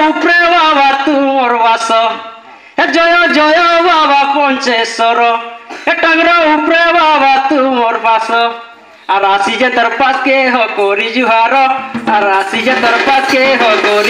উপরে বাবা তোর বাস জয় জয় বাবা পঞ্চেশ্বর টাংরা উপরে বাবা তোর বাস আর আসি যে তোর পাশকে হ করি জুহার আর আসি যে তোর পাশকে হ করি